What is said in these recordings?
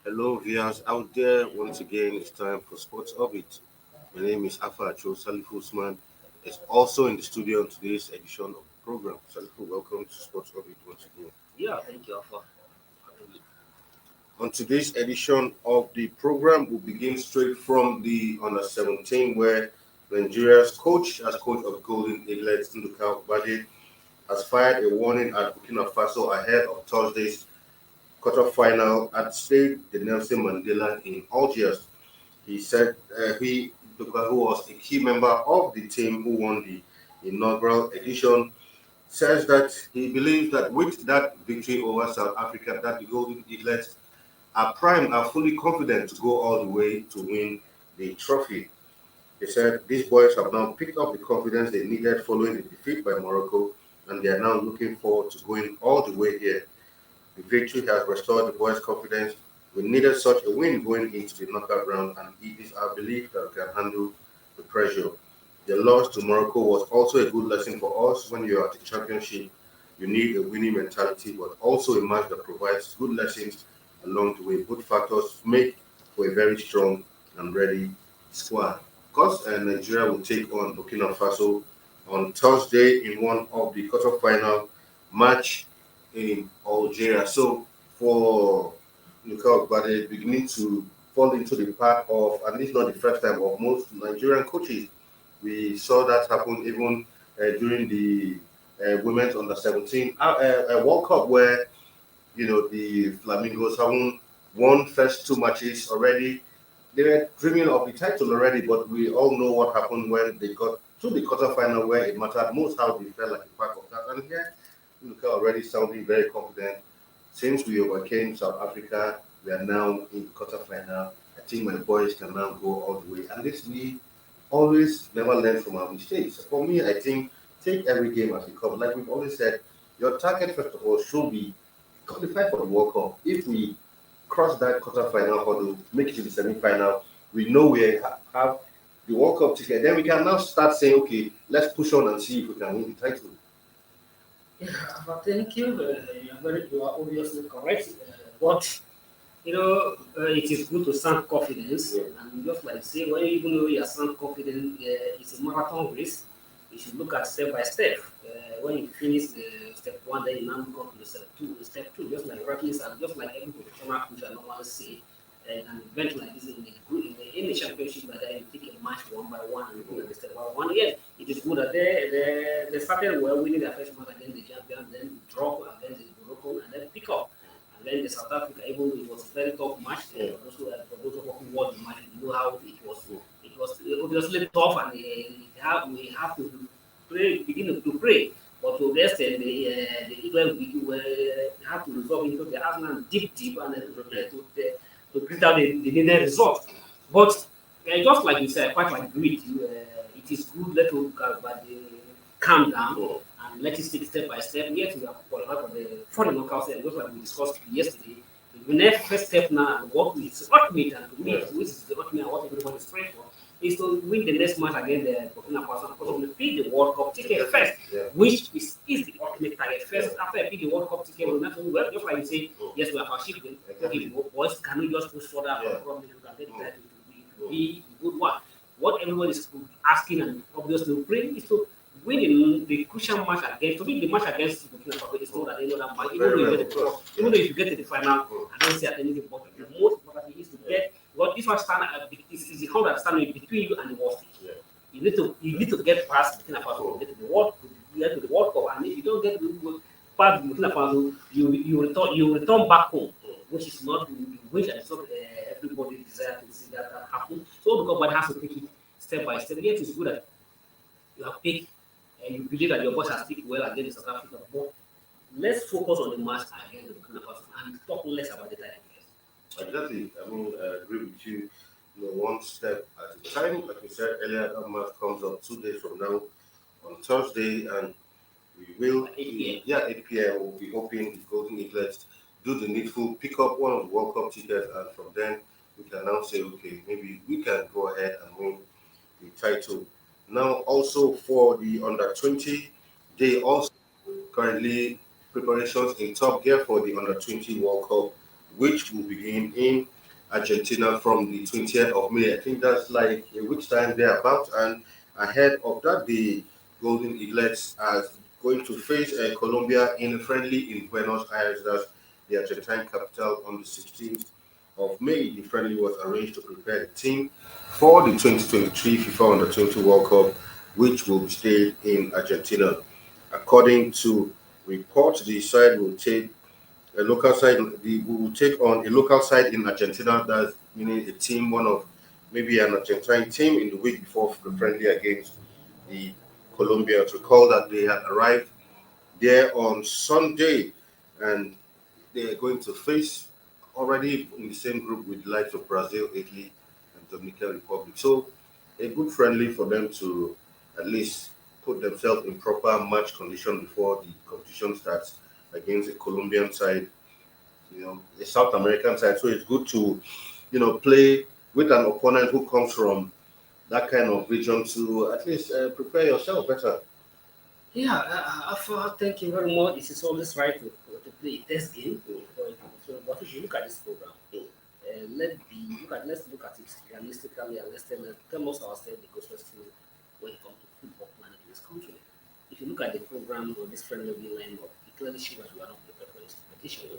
Hello, viewers out there. Once again, it's time for Sports Orbit. My name is Afa Acho. Salif Usman is also in the studio on today's edition of the program. Salifu, welcome to Sports Orbit once again. Yeah, thank you for having me. On today's edition of the program, we'll begin straight from the under 17, where Nigeria's coach, as coach of Golden Eaglets, Nduka Ugbade, has fired a warning at Burkina Faso ahead of Thursday's quarterfinal at Stade de Nelson Mandela in Algiers. He said who was a key member of the team who won the inaugural edition, says that he believes that with that victory over South Africa, that the Golden Eaglets are fully confident to go all the way to win the trophy. He said these boys have now picked up the confidence they needed following the defeat by Morocco, and they are now looking forward to going all the way here. The victory has restored the boys' confidence. We needed such a win going into the knockout round, and it is our belief that we can handle the pressure. The loss to Morocco was also a good lesson for us. When you're at the championship, you need a winning mentality, but also a match that provides good lessons along the way. Both factors make for a very strong and ready squad. Of course, Nigeria will take on Burkina Faso on Thursday in one of the quarterfinal match in Algeria. So for Nduka Ugbade beginning to fall into the path of, at least not the first time, of most Nigerian coaches. We saw that happen even during the women's under 17 World Cup, where the Flamingos haven't won first two matches already. They were dreaming of the title already, but we all know what happened when they got to the quarterfinal, where it mattered most how they felt like a part of that. And here, Luka already sounding very confident. Since we overcame South Africa, we are now in the quarterfinal. I think my boys can now go all the way. And this we always never learn from our mistakes. For me, I think take every game as it comes. Like we've always said, your target first of all should be qualify for the World Cup. If we cross that quarterfinal hurdle, make it to the semi-final, we know we have the World Cup ticket. Then we can now start saying, okay, let's push on and see if we can win the title. Yeah, but thank you. You are obviously correct. But it is good to sound confidence. Yeah. And just like say, when even though you are sound confident, it's a marathon race. You should look at step by step. When you finish step one, then you now go to the step two. Step two, just like rightly said, just like every professional coach I normally say, an event like this in the championship, but then you take a match one by one and you go the step by one. Yes, it is good that they started well, winning their first match against the champion, then drop against the Morocco, and then pick up. And then the South Africa, even though it was a very tough match, for those who watched the match, you know how it was. It was obviously tough, and we have to begin to pray. But to rest the England we have to resolve into the Arsenal deep, and then to bring out the needed result. But just like you said, quite like greed, it is good. Let us calm down and let it take step by step. Yet we are qualified for the foreign knockout stage, just like we discussed yesterday. The next first step now, and what is ultimate, and to me, which is the ultimate, and what everybody is praying for, is to win the next match against the Burkina Faso and possibly pick the World Cup ticket first, which is the ultimate target. First, after I pick the World Cup ticket, we'll not only well, just like you say, yes, we have achieved it. Okay, boys, can we just push further? Probably we can get the title to be a good one. What everybody is asking and obviously praying is to win the crucial match against, to win the match against Burkina Faso. It's not that they know that match, even though you get the draw, even though if you get to the final, I don't see at anything, but the most important thing is to get what this one stand is the how that standing between you and the world stage. You need to get past Burkina Faso, get to the World Cup, and if you don't get past Burkina Faso, you return back home, which is not which is not everybody desire to see that happen. So because one has to take it step by step. Yet it's good that you have picked and you believe that your boss has picked well against South Africa, but let's focus on the match against the Burkina Faso and talk less about the title. Exactly. I mean, I agree with you. One step at a time. Like you said earlier, that match comes up 2 days from now on Thursday, and we will, 8 p.m. yeah, 8 p.m. We'll be hoping the Golden Eaglets do the needful, pick up one of the World Cup tickets, and from then we can now say, okay, maybe we can go ahead and win the title. Now, also for the under 20, they also currently preparations in top gear for the under 20 World Cup, which will begin in Argentina from the 20th of May. I think that's like a week's time thereabout. And ahead of that, the Golden Eaglets are going to face Colombia in a friendly in Buenos Aires, that's the Argentine capital, on the 16th of May. The friendly was arranged to prepare the team for the 2023 FIFA Under 20 World Cup, which will be stayed in Argentina. According to reports, the side will take a local side. We will take on a local side in Argentina. That's meaning a team, one of maybe an Argentine team in the week before the friendly against the Colombians. Recall that they had arrived there on Sunday, and they are going to face already in the same group with the likes of Brazil, Italy, and Dominican Republic. So a good friendly for them to at least put themselves in proper match condition before the competition starts against a Colombian side, a South American side. So it's good to, play with an opponent who comes from that kind of region to at least prepare yourself better. Yeah, thank you very much. It is always right to play a test game. So, but if you look at this program, let's look at it realistically and tell us ourselves the closest to when it comes to football planning in this country. If you look at the program or this friendly line up, it clearly shows that we are not prepared for this competition.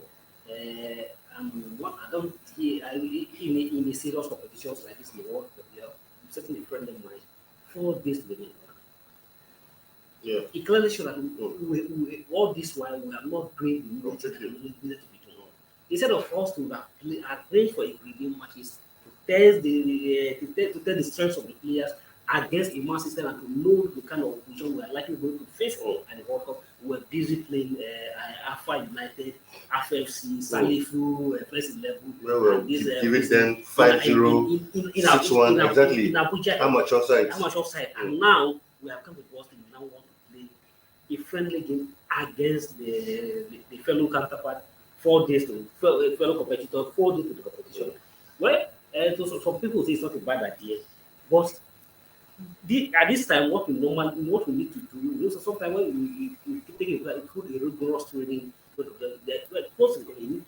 What I don't hear in a serious competitions like this in the World Cup, we are setting a friendly match 4 days to the main tournament. Yeah. It clearly shows that all this while we are not doing the needed to be done. Instead of us to arrange for ingredient matches to test the strengths of the players against a man system and to know the kind of opposition we are likely going to face at the World Cup, we were busy playing Alpha United, FFC, Salifu, first 11. Well, giving them 5-0, 6-1, exactly. In Abuja, amateur side. And now we have come to Boston. We now want to play a friendly game against the fellow counterpart 4 days to fellow competitor, 4 days to the competition. Well, so some people say it's not a bad idea, but at this time, what we need to do, so sometimes when you take a rigorous training, first you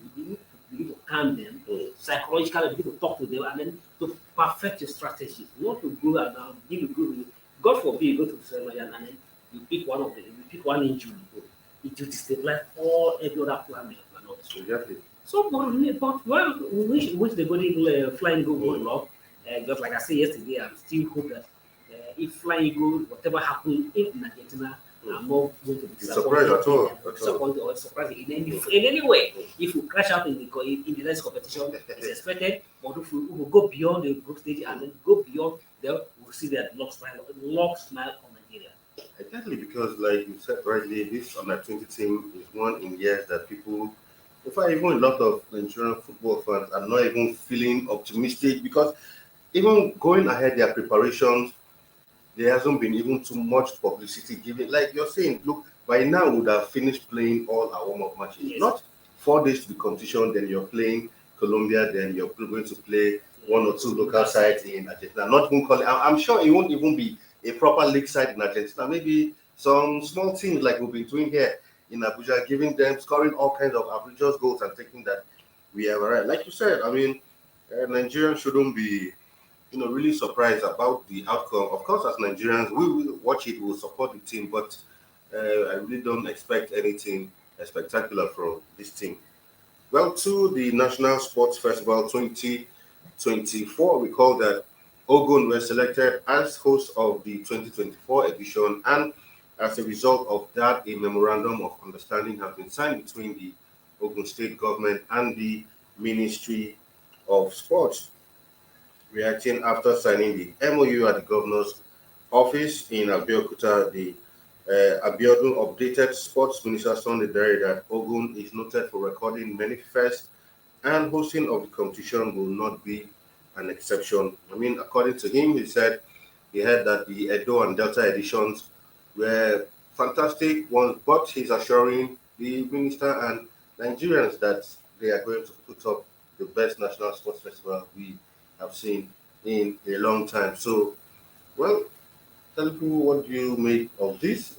need to calm them psychologically, you need to talk to them, and then to perfect your strategy. You want to go and give a good. God forbid you go to the ceremony and then you pick one injury, it will destabilize all every other plan you have planned. Exactly. So, but well, we wish the Golden Flying Eagle good luck. Just like I said yesterday, I still hope that if Flying Eagle, whatever happened in Argentina, I'm not going to be surprised at all. Disappointed or surprised in any way. If we crash out in the next competition, it's expected. But if we will go beyond the group stage and then go beyond, then we'll see that lock smile on Nigeria. Exactly, because like you said rightly, this under 20 team is one in years that people, in fact, even a lot of Nigerian football fans are not even feeling optimistic because even going ahead their preparations, there hasn't been even too much publicity given. Like you're saying, look, by now we would have finished playing all our warm-up matches. Yes. Not 4 days to the competition, then you're playing Colombia, then you're going to play one or two local sides in Argentina. Not even calling. I'm sure it won't even be a proper league side in Argentina. Maybe some small teams like we've been doing here in Abuja, giving them scoring all kinds of outrageous goals and thinking that we have arrived. Like you said, I mean, Nigerians shouldn't be really surprised about the outcome. Of course, as Nigerians, we will watch it, we will support the team, but I really don't expect anything spectacular from this team. Well, to the National Sports Festival 2024, recall that Ogun were selected as host of the 2024 edition, and as a result of that, a memorandum of understanding has been signed between the Ogun State government and the Ministry of Sports. Reacting after signing the MOU at the governor's office in Abeokuta, the Abiodun updated Sports Minister Sunday Dare that Ogun is noted for recording many firsts and hosting of the competition will not be an exception. I mean, according to him, he said he heard that the Edo and Delta editions were fantastic ones, but he's assuring the minister and Nigerians that they are going to put up the best national sports festival we have seen in a long time. So, well, tell people what do you make of this?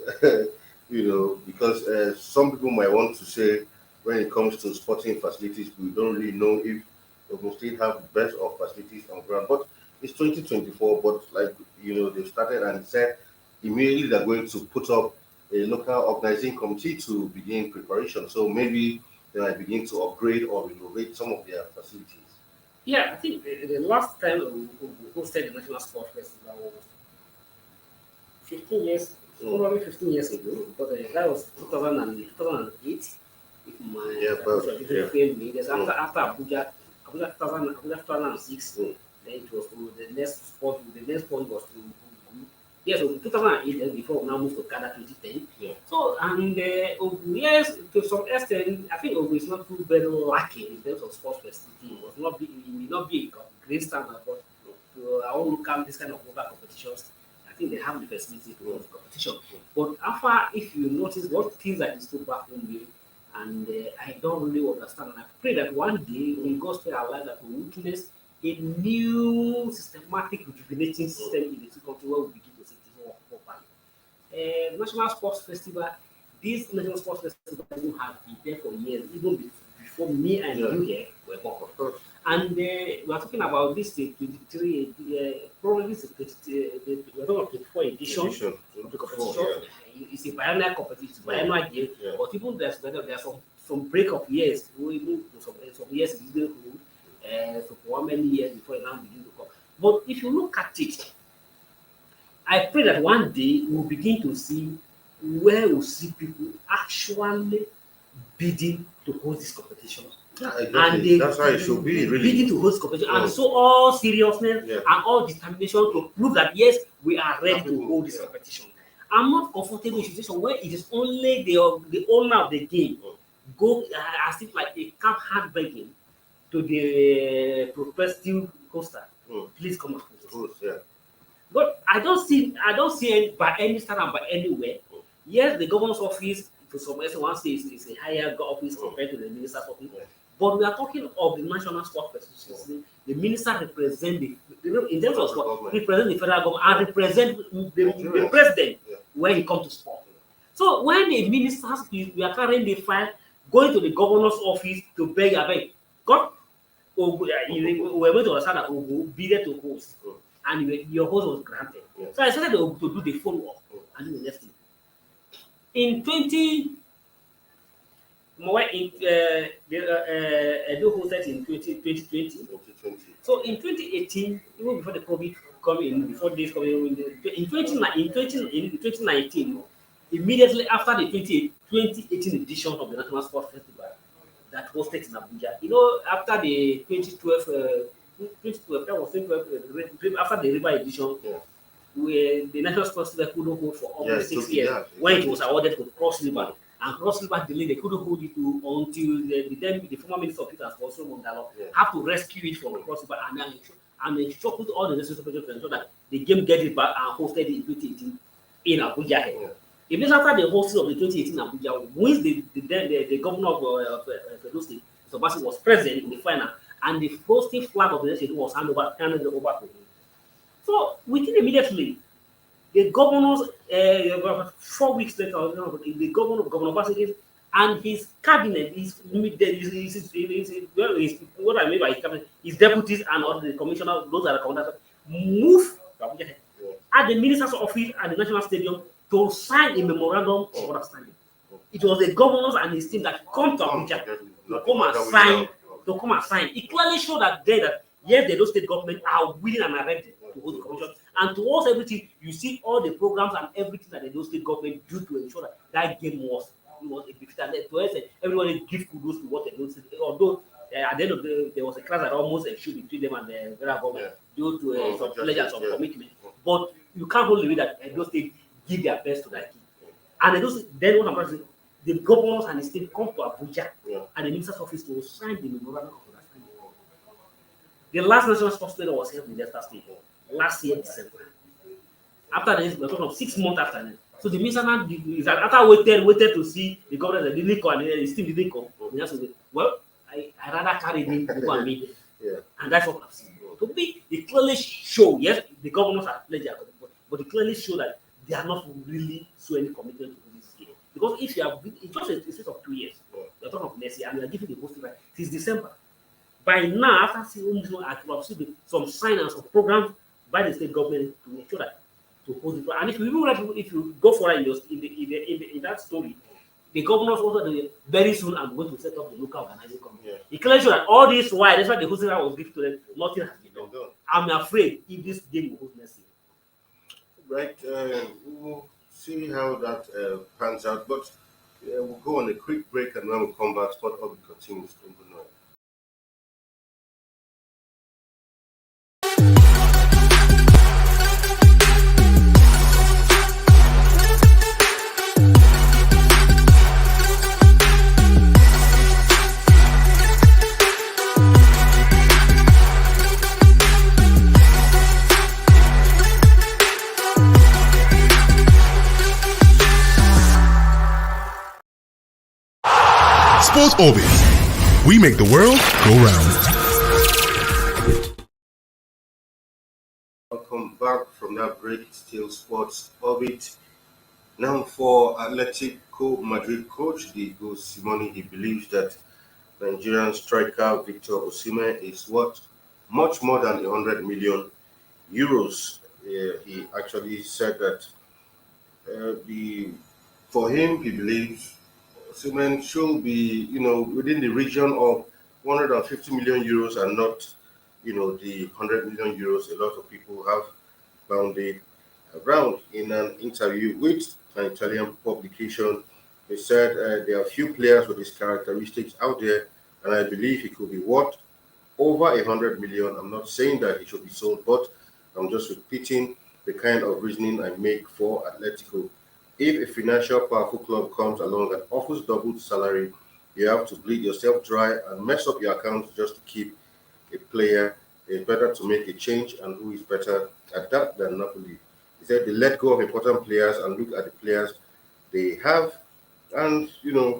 Because some people might want to say, when it comes to sporting facilities, we don't really know if Ogun State have the best of facilities on ground. But it's 2024, but like they've started and said immediately they're going to put up a local organizing committee to begin preparation. So maybe they might begin to upgrade or renovate some of their facilities. Yeah, I think the last time we hosted the National Sport Festival was 15 years, probably 15 years ago, but that was 2008. If my Yeah, but yeah. failed me, there's after Abuja 2006, then it was to the next sport was to yes, so 2008, then before we now moved to Canada 2010. Yeah. So, and yes, to some extent, I think Ogun is not too very lacking in terms of sports facility. It was not be, it may not be a great standard, but to our own local, this kind of local competitions, I think they have the facility to run the competition. But after, if you notice what things that is still baffling me, and I don't really understand, and I pray that one day when God stay alive, that we witness a new systematic rejuvenating system in the country where we begin to see this work properly. National Sports Festival, this National Sports Festival have been there for years, even before me and you here were born. And we are talking about this 23, probably this we're talking about 24 edition of the competition. It's a biennial competition, it's a biennial game, but even there's some break of years, even some years is going to so for how many years before it now begin to come. But if you look at it, I pray that one day we'll begin to see where we'll see people actually bidding to host this competition. Yeah, exactly. That's how it should be, really. Bidding to host competition. And so all seriousness and all determination to prove that yes, we are ready to hold this competition. I'm not comfortable in a situation where it is only the owner of the game go as if like a camp hand begging to the prospective hoster, please come and host. But I don't see any by any standard by anywhere. Yes, the governor's office to some extent one says is a higher office compared to the minister's office. But we are talking of the National Sport Federation. The minister represent in terms of sport, represent the federal government and represent the president when he comes to sport. So when the ministers we are carrying the file, going to the governor's office to beg, God, we were going to understand that Ogu bidded to host, and your host was granted. So I started to do the follow-up and do the next thing. In 20, Edo hosted in 2020. So in 2018, even before the COVID coming, before this coming, in 2019, immediately after the 2018 edition of the National Sports Festival that hosted in Abuja, after the 2012, that was 2012, after the River edition, where the National Sports Festival couldn't hold for almost 6 years, when it was awarded to Cross River. And Cross River delayed, they couldn't hold it until the former Minister of Peter Sponsor Mondalo have to rescue it from Cross River and they put all the necessary pressure to ensure that the game get it back and hosted it in 2018 in Abuja. Even after the hosting of the 2018 Abuja, once the governor of Edo State, Sobasi, was present in the final, and the hosting flag of the nation was handed over to him. So within immediately, the governors, 4 weeks later, the governor Basiki and his cabinet, what I mean by his cabinet, his deputies and all the commissioners, those are the commanders, move at the minister's office at the National Stadium to sign a memorandum of understanding. It was the governors and his team that come to Abuja to come and sign. It clearly showed that yes, the Edo State government are willing and are ready to hold the commission. And towards everything, you see all the programs and everything that the Edo State government do to ensure that game was a defeat. And to us, everybody give kudos to what the Edo State. Although at the end of the day, there was a clash that almost ensued between them and the federal government due to some pledge and some commitment. But you can't hold the way that Edo State give their best to that team. And then what I'm saying, the governors and the state come to Abuja and the minister's office to sign the memorandum of understanding. The last National Sports Festival was held in Delta State last year, December. After this, we're talking of 6 months after that. So the minister after waited to see the governor that didn't come and his team didn't come. He has to say, well, I rather carry him to go and meet him. And that's what I've seen. To me, it clearly show, yes, the governors are pledged their commitment, but it clearly show that they are not really showing any commitment to this game. Because if you have been, it's just a space of 2 years. on top of next year, and we are giving the hosting right since December. By now, after seeing I could have seen some sign and some programs by the state government to make sure that to hold it. And if you go for it in that story, the governors also very soon I'm going to set up the local organizing committee. Yeah. It clears that all this while that's why the hosting was given to them, nothing has been done. Done. I'm afraid if this game will hold next year. Right, we'll see how that pans out. But we'll go on a quick break, and when we come back, Sport Hub continues. Sports Orbit. We make the world go round. Welcome back from that break. Still Sports Orbit. Now for Atletico Madrid coach Diego Simeone, he believes that Nigerian striker Victor Osimhen is worth much more than 100 million euros. He actually said that for him, he believes Osimhen should be, within the region of 150 million euros and not, the 100 million euros a lot of people have bounded around. In an interview with an Italian publication, they said there are few players with his characteristics out there, and I believe he could be worth over 100 million. I'm not saying that he should be sold, but I'm just repeating the kind of reasoning I make for Atletico. If a financial powerful club comes along and offers double the salary, you have to bleed yourself dry and mess up your accounts just to keep a player. It's better to make a change, and who is better at that than Napoli? He said they let go of important players and look at the players they have, and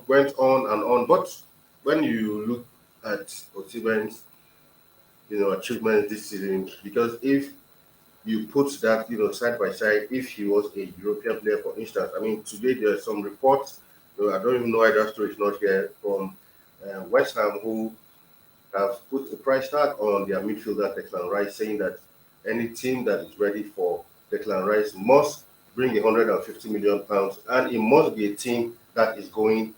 went on and on. But when you look at Osimhen's achievements this season, because if you put that, side by side, if he was a European player, for instance. I mean, today there are some reports, I don't even know why that story is not here, from West Ham, who have put a price tag on their midfielder, Declan Rice, saying that any team that is ready for Declan Rice must bring 150 million pounds, and it must be a team that is going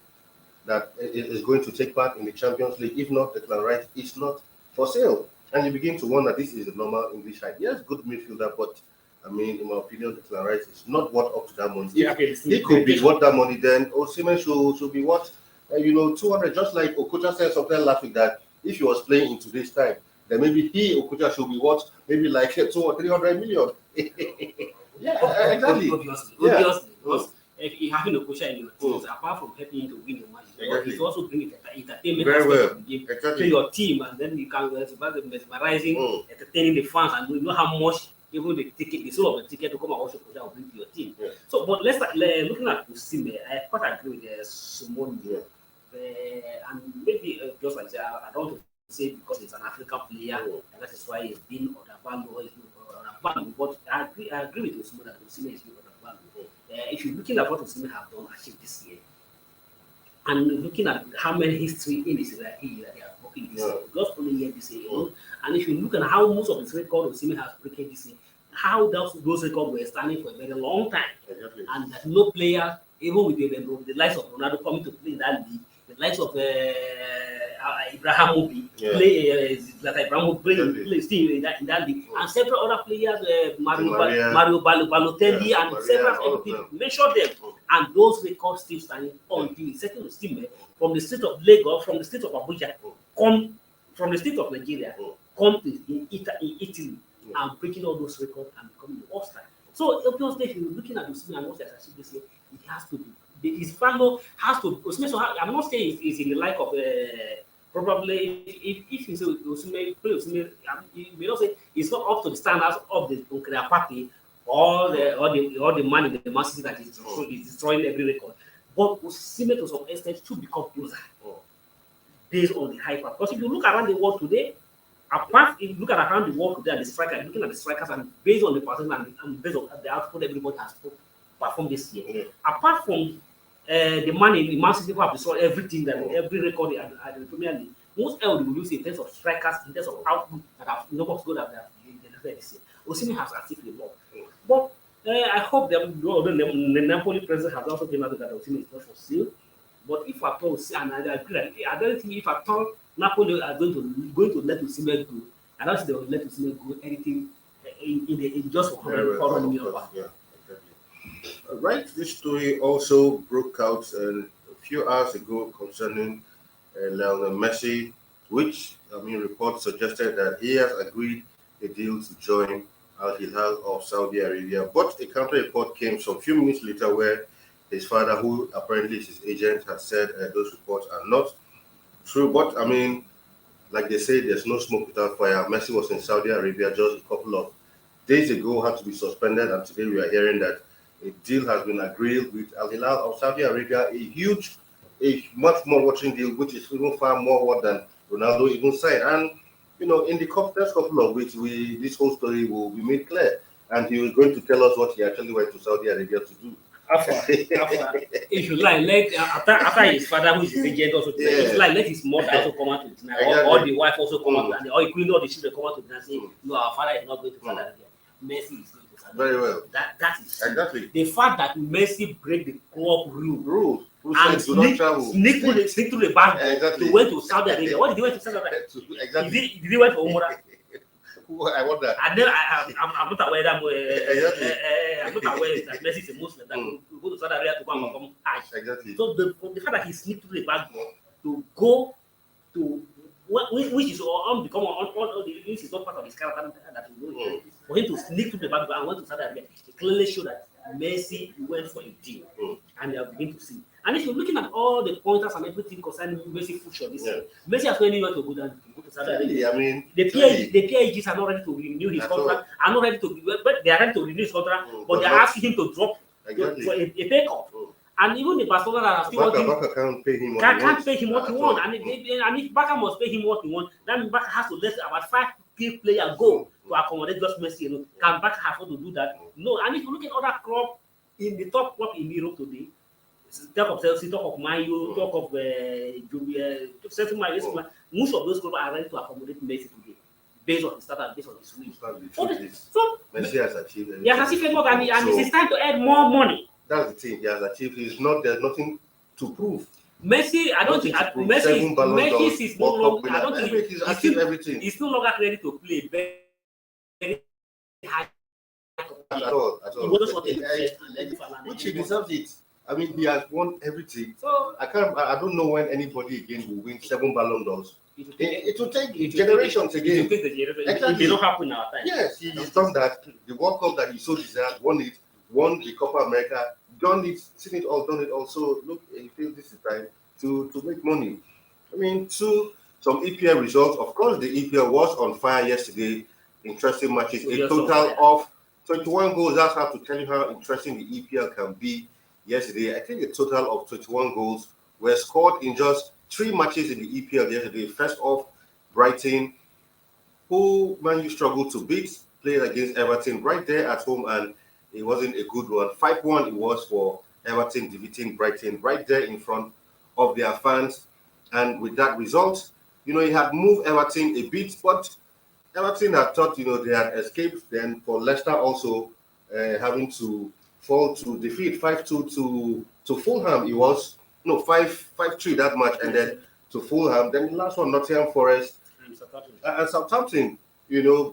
to take part in the Champions League. If not, Declan Rice is not for sale. And you begin to wonder, this is a normal English side. Yes, good midfielder, but I mean, in my opinion, Declan Rice is not worth up to that money. Yeah, if he could be worth that money, then Osimhen should be worth, 200. Just like Okocha said something last week, that if he was playing in today's time, then maybe Okocha should be worth maybe like 200 or 300 million. Yeah, exactly. Obviously. Because if you having Okocha in your teams, apart from helping you to win the match, Exactly. it's also bringing entertainment Very well. of the game Exactly. to your team, and then you can mesmerizing, entertaining the fans, and you know how much even the sale of the ticket to come and watch Okocha will bring to your team. Yeah. So, but let's start looking at Osimhen. I quite agree with Simone. Yeah. And maybe just like that, I don't want to say because he's an African player, and that is why he's been undervalued or he's been undervalued. But I agree with Osimhen that Osimhen is being undervalued. If you're looking at what Osimhen have done achieved this year, and looking at how many history in his year they are working this year, just only year this year, and if you look at how most of his record Osimhen has broken this year, how those records were standing for a very long time, and that no player, even with the likes of Ronaldo coming to play in that league, the likes of Ibrahimovic play still in that league, and several other players, Mario Balotelli, and several other people, mention them, and those records still standing until second Osimhen from the state of Lagos, from the state of Abuja, come from the state of Nigeria, come to Italy, and breaking all those records and becoming the all-star. So obviously, if you're looking at Osimhen and what he has achieved this year, it has to be. His value has to. Osimhen, so I'm not saying it's in the like of probably if you say Osimhen, you may not say it's not up to the standards of the Unkrea party or the man in the Man City that is destroying every record. But Osimhen to some extent should become closer based on the hype. Because if you look around the world today, if you look around the world today and the strikers, looking at the strikers and based on the percentage and based on the output everybody has performed this year, apart from the man in Man City who have destroyed everything that every record at the Premier League. Most else will lose in terms of strikers, in terms of output that have number of goals that they generated this year. Osimhen has achieved a lot, but I hope that the Napoli president has also came out that Osimhen is not for sale. But if at all, and I agree, that I don't think if at all Napoli are going to let Osimhen go, I don't think they will let Osimhen go anything in just for 100 million pounds. Yeah, exactly. Right, this story also broke out a few hours ago concerning Lionel Messi, which reports suggested that he has agreed a deal to join Al Hilal of Saudi Arabia. But a counter report came some few minutes later where his father, who apparently is his agent, had said those reports are not true. But like they say, there's no smoke without fire. Messi was in Saudi Arabia just a couple of days ago, had to be suspended, and today we are hearing that a deal has been agreed with Al Hilal of Saudi Arabia, a much more watching deal, which is even far more than Ronaldo even signed. And in the next couple of weeks, this whole story will be made clear, and he was going to tell us what he actually went to Saudi Arabia to do. After, if you like, let after his father, who is his agent, also if you like, let his mother also come out to deny, or the wife also come out, or including all the children come out to deny, saying, no, our father is not going to Saudi Arabia. Messi is going to Saudi Arabia. Very well. That is exactly the fact that Messi break the club rule and sneak through the back to went to Saudi Arabia. What did he went to Saudi Arabia? Exactly. Did he went for Umrah? I wonder. I'm not aware that I'm not aware that Messi is a Muslim that will go to Saudi Arabia to go and perform Hajj. Exactly. So the fact that he sneaked through the back door to go to which is unbecome on this is not part of his character that we know. For him to sneak through the back door and went to Saudi Arabia, it clearly showed that Messi went for a deal, and they are beginning to see. And if you're looking at all the pointers and everything concerning Messi future this year, Messi has no anywhere to go to Saudi Arabia. The PIGs are not ready to renew his contract. Are not ready to, but they are ready to renew his contract, but they are asking him to drop for a pay cut. And even the Barcelona that are still working, can't pay him what he wants. And if Barca must pay him what he wants, that means Barca has to let about 5 key players go to accommodate just Messi. Can Barca afford to do that? No. And if you look at other clubs in the top club in Europe today, talk of Chelsea, talk of Man U, talk of most of those clubs are ready to accommodate Messi today, based on his status, based on his win. So Messi has achieved everything. He has achieved more, and it's time to add more money. That's the thing. He has achieved. There's nothing to prove. Messi, I don't think Messi is no longer. I don't think he's achieved everything. He's no longer ready to play very high. At all. Which he deserves it. He has won everything. So I don't know when anybody again will win 7 Ballon d'Ors. It will take generations again. It may not happen in our time. Yes, he's done that. The World Cup that he so deserved, won the Copa America, seen it all, done it all. So look, he feels this is time to make money. To some EPL results. Of course, the EPL was on fire yesterday. Interesting matches. A total of 21 goals. That's how to tell you how interesting the EPL can be. Yesterday, I think a total of 21 goals were scored in just 3 matches in the EPL yesterday. First off, Brighton, who Man U struggled to beat, played against Everton right there at home, and it wasn't a good one. 5-1 it was for Everton, defeating Brighton right there in front of their fans. And with that result, he had moved Everton a bit, but Everton had thought, they had escaped. Then for Leicester also having to fall to defeat 5-2 to Fulham. It was 5-3 that match, and then to Fulham. Then the last one, Nottingham Forest and Southampton.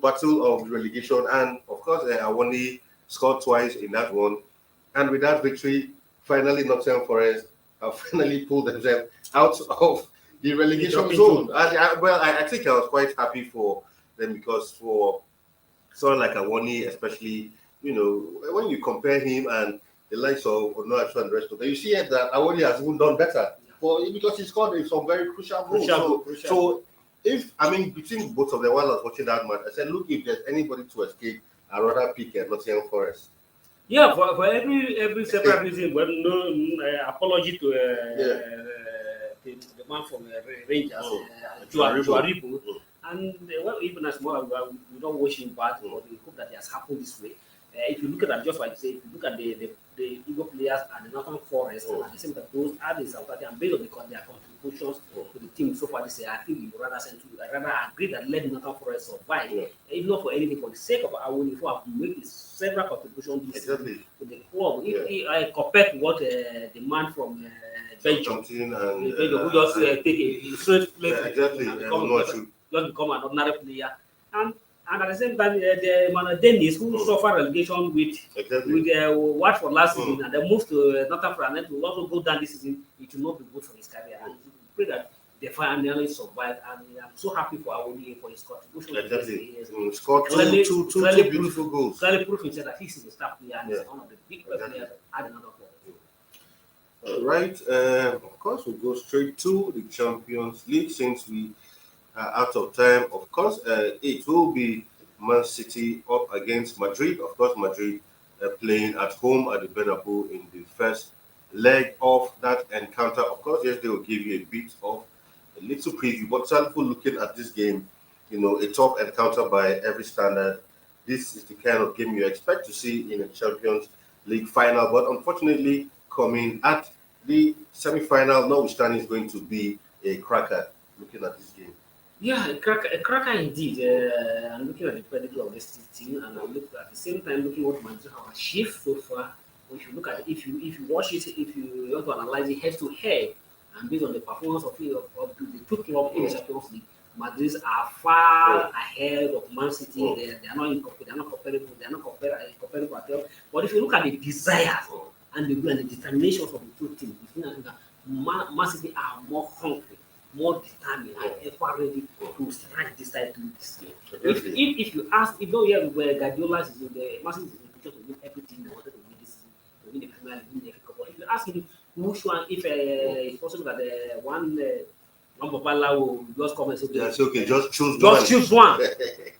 Battle of relegation, and of course Awoni scored twice in that one. And with that victory, finally Nottingham Forest have finally pulled themselves out of the relegation zone. I think I was quite happy for them, because for someone like Awoni, especially. When you compare him and the likes of Onuachu and the rest of them, you see that Awoni has even done better because he scored in some very crucial goals. So if between both of them, while I was watching that match, I said, look, if there's anybody to escape, I'd rather pick Nottingham Forest. Yeah, for every separate reason. Well, no apology to the man from Rangers, Juaribo. And even as well, we don't wish him bad, but we hope that it has happened this way. If you look at that, just like you say, if you look at the the Igbo players at the Northern Forest, and at the same time, those are the South African, and based on their contributions to the team so far this year, I think you rather agree that let Northern Forest survive, if not for anything, for the sake of our own, if we have made several contributions this season to the club. If I compare to what the man from Belgium, who just take a straight place, just become an ordinary player, and at the same time, the Dennis who suffer relegation with Watford last season, and then moved to Northern France, and will also go down this season. It will not be good for his career, and we pray that they finally survive. And I'm so happy for Awoni for his contribution. Scored two beautiful goals. Clearly proof himself that he's a star player and he's one of the big players at another club. All right. Of course, we'll go straight to the Champions League since we out of time. Of course, it will be Man City up against Madrid. Of course, Madrid playing at home at the Bernabeu in the first leg of that encounter. Of course, yes, they will give you a bit of a little preview. But Salfo, looking at this game, a tough encounter by every standard. This is the kind of game you expect to see in a Champions League final. But unfortunately, coming at the semi-final, notwithstanding, is going to be a cracker. Looking at this game. Yeah, a cracker indeed. I'm looking at the pedigree of this team, and I'm looking at the same time looking what Manchester have achieved so far. If you look at it, if you watch it, if you want to analyze it head to head, and based on the performance of the two clubs in the Champions League, Madrid are far ahead of Man City. They are not comparable. They are not comparable at all. But if you look at the desire and the determination of the two teams, Man City are more hungry, more determined, and ever ready to strike this side to this game. If you ask, if don't hear where Guardiola is in the Man City is in the picture to win everything they wanted to win this season, to win the Premier League, win the FA Cup. If you ask him which one, if it's possible that one Babala will just come and say, okay, just choose one.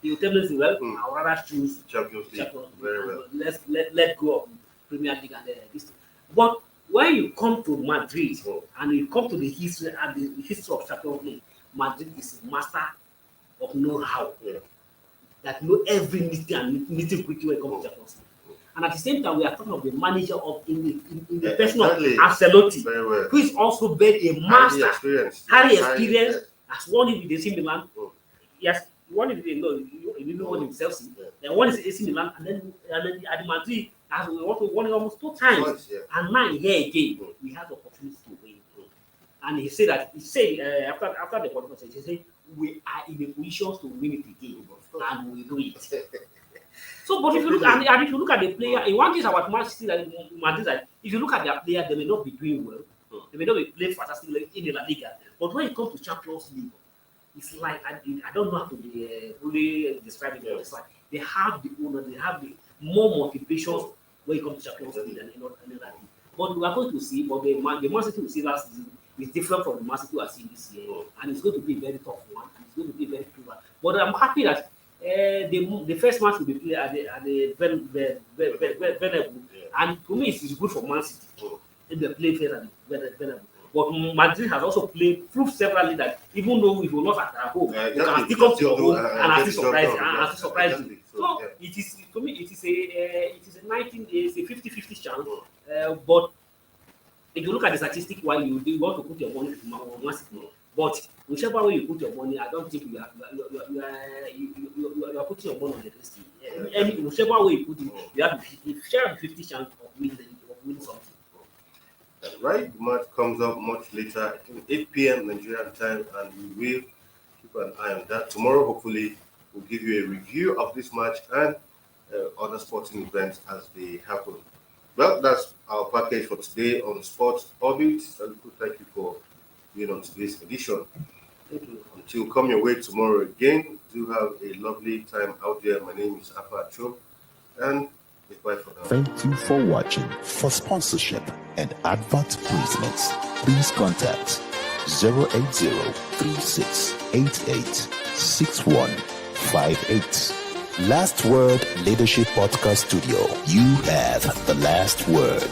He will tell me, well, I would rather choose Champions League. Very well. Let go of Premier League and this thing. But when you come to Madrid and you come to the history of Champions League, Madrid is a master of know-how. That know every nitty-gritty when it comes to Champions League. And at the same time, we are talking of the manager of in the person of Ancelotti, who is also been a master, highly experienced, has won it with AC Milan. Yes, won it with won himself. Then won it with AC Milan, and then at Madrid, as we won it almost 2 times. And now here again, we have the opportunity to win. And he said after the qualification, he said we are in a position to win it again, and we do it. So, but if you look at the player, in one thing about Manchester City, if you look at their player, they may not be doing well. They may not be playing fantastically in the La Liga. But when it comes to Champions League, it's like I don't know how to really describe it. It's like they have the owner, they have the more motivation when it comes to Champions League than any other league. But we are going to see, but the Man City we see last season is different from the Man City we are seeing this year, and it's going to be a very tough one, and it's going to be very cruel. But I'm happy that. The first match will be played at the Bernabeu, and to me it's good for Man City if they play fair at the Bernabeu. But Madrid has also proved severally that even though we will not at home, we can still come to your home and still surprise you. So it is, to me, it is a 50-50 chance. But if you look at the statistic, while you want to put your money to Man City. But whichever way you put your money, I don't think you are putting your money on the risky. Whichever way you put it, you have a 50 chance of winning something. Right, the match comes up much later, I think 8 p.m. Nigerian time, and we will keep an eye on that. Tomorrow, hopefully, we'll give you a review of this match and other sporting events as they happen. Well, that's our package for today on Sports Orbit. Thank you for being on today's edition. Until come your way tomorrow again, do have a lovely time out there. My name is Afa Cho, and goodbye for now. Thank you for watching. For sponsorship and advert placements, please contact 080-3688-6158. Last Word Leadership Podcast Studio. You have the last word.